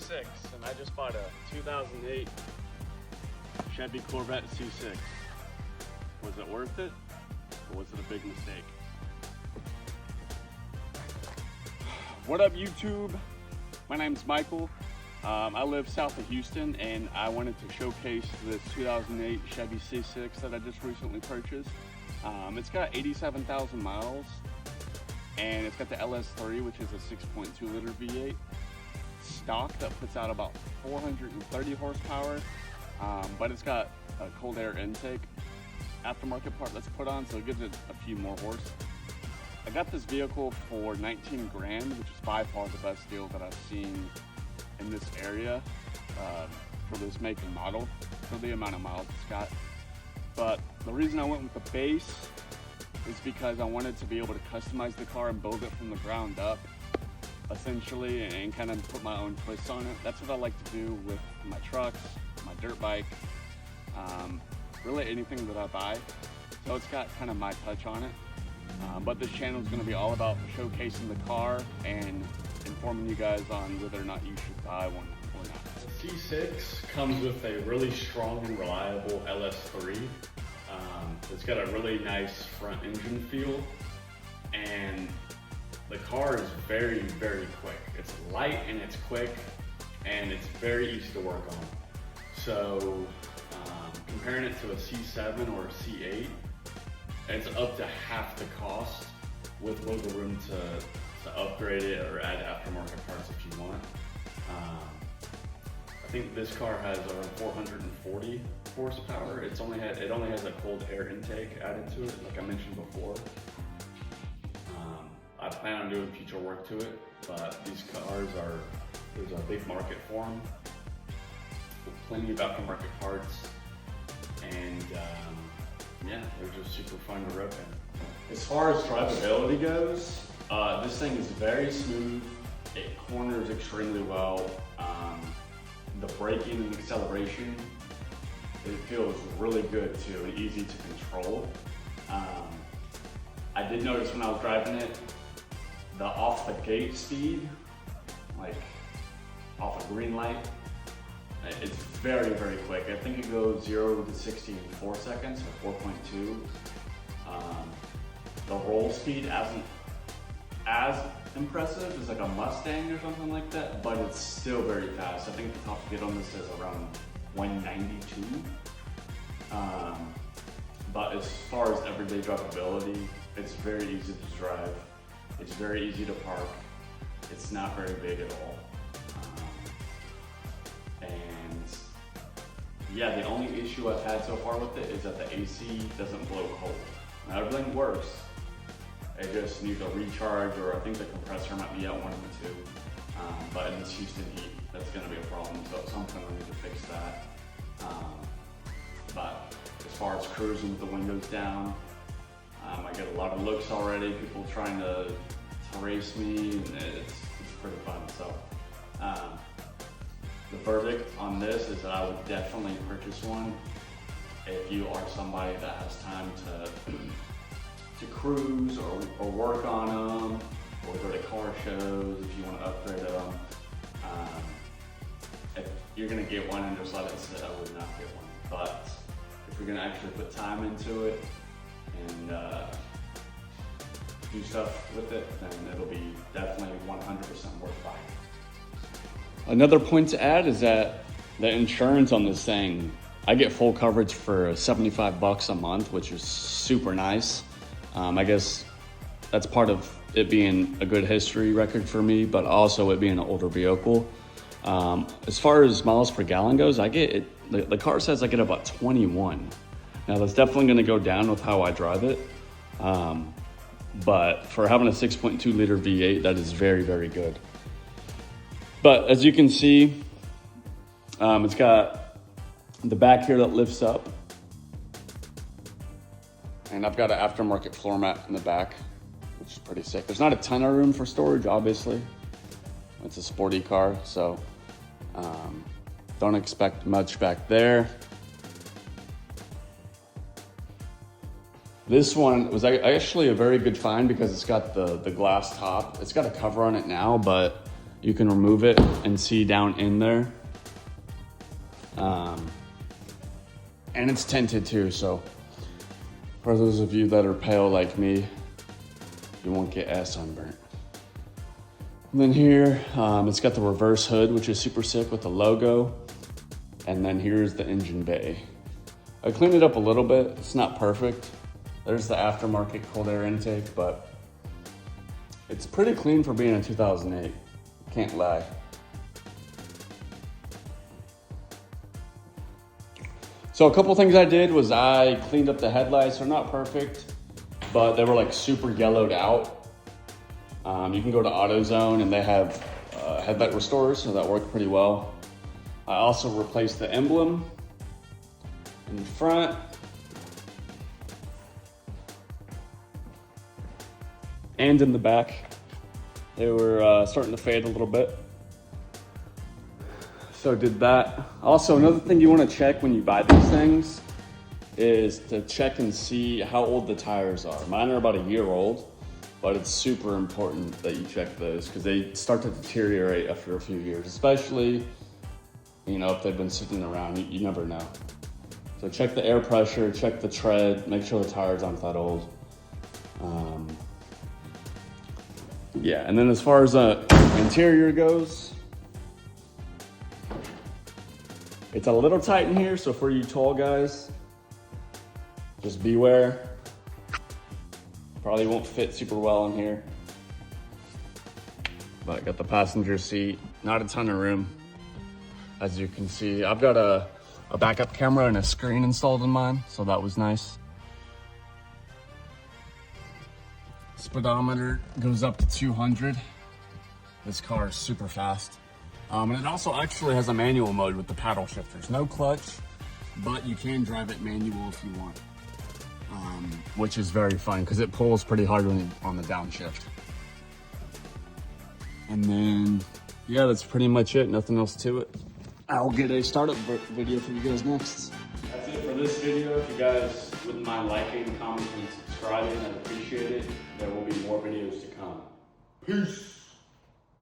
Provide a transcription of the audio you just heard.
C6, and I just bought a 2008 Chevy Corvette C6. Was it worth it, or was it a big mistake? What up, YouTube? My name's Michael. I live south of Houston, and I wanted to showcase this 2008 Chevy C6 that I just recently purchased. It's got 87,000 miles, and it's got the LS3, which is a 6.2 liter V8 stock that puts out about 430 horsepower, but it's got a cold air intake aftermarket part that's put on, so it gives it a few more horse. I got this vehicle for 19 grand, which is by far the best deal that I've seen in this area for this make and model, for the amount of miles it's got. But the reason I went with the base is because I wanted to be able to customize the car and build it from the ground up, essentially, and kind of put my own twist on it. That's what I like to do with my trucks, my dirt bike, really anything that I buy. So it's got kind of my touch on it. But this channel is going to be all about showcasing the car and informing you guys on whether or not you should buy one or not. The C6 comes with a really strong and reliable LS3. It's got a really nice front engine feel, and the car is very, very quick. It's light and it's quick, and it's very easy to work on. So comparing it to a C7 or a C8, it's up to half the cost with wiggle room to upgrade it or add aftermarket parts if you want. I think this car has around 440 horsepower. It only has a cold air intake added to it, like I mentioned before. I plan on doing future work to it, but these cars there's a big market for them, with plenty of aftermarket parts, and yeah, they're just super fun to rip in. As far as drivability goes, this thing is very smooth. It corners extremely well. The braking and acceleration, it feels really good too, and easy to control. I did notice when I was driving it, the off the gate speed, like off a green light, it's very, very quick. I think it goes 0 to 60 in 4 seconds, or 4.2. The roll speed isn't as impressive as like a Mustang or something like that, but it's still very fast. I think the top speed on this is around 192. But as far as everyday drivability, it's very easy to drive. It's very easy to park. It's not very big at all. And yeah, the only issue I've had so far with it is that the AC doesn't blow cold. Now everything works. It just needs a recharge, or I think the compressor might be at 1 or 2. But in this Houston heat, that's gonna be a problem. So at some point I need to fix that. But as far as cruising with the windows down, I get a lot of looks already, people trying to race me, and it's pretty fun. So the verdict on this is that I would definitely purchase one if you are somebody that has time to cruise or work on them, or go to car shows if you want to upgrade them. If you're gonna get one and just let it sit, I would not get one. But if you're gonna actually put time into it and do stuff with it, then it'll be definitely 100% worth buying. Another point to add is that the insurance on this thing, I get full coverage for $75 a month, which is super nice. I guess that's part of it being a good history record for me, but also it being an older vehicle. As far as miles per gallon goes, I get it. The car says I get about 21. Now that's definitely going to go down with how I drive it. But for having a 6.2 liter V8, that is very, very good. But as you can see, it's got the back here that lifts up. And I've got an aftermarket floor mat in the back, which is pretty sick. There's not a ton of room for storage, obviously. It's a sporty car, so don't expect much back there. This one was actually a very good find because it's got the glass top. It's got a cover on it now, but you can remove it and see down in there. And it's tinted too, so for those of you that are pale like me, you won't get as sunburnt. And then here, it's got the reverse hood, which is super sick with the logo. And then here's the engine bay. I cleaned it up a little bit. It's not perfect. There's the aftermarket cold air intake, but it's pretty clean for being a 2008. Can't lie. So a couple things I did was I cleaned up the headlights. They're not perfect, but they were like super yellowed out. You can go to AutoZone and they have headlight restorers, so that worked pretty well. I also replaced the emblem in the front. And in the back. They were starting to fade a little bit. So did that. Also, another thing you want to check when you buy these things is to check and see how old the tires are. Mine are about a year old, but it's super important that you check those because they start to deteriorate after a few years, especially, you know, if they've been sitting around, you never know. So check the air pressure, check the tread, make sure the tires aren't that old. Yeah, and then as far as the interior goes, it's a little tight in here, so for you tall guys, just beware. Probably won't fit super well in here. But I got the passenger seat, not a ton of room. As you can see, I've got a backup camera and a screen installed in mine, so that was nice. Speedometer goes up to 200. This car is super fast. And it also actually has a manual mode with the paddle shifters. No clutch, but you can drive it manual if you want. Which is very fun because it pulls pretty hard on the downshift. And then, yeah, that's pretty much it. Nothing else to it. I'll get a startup video for you guys next. That's it for this video. If you guys wouldn't mind liking, commenting, and subscribing, I'd appreciate it. There will be more videos to come. Peace.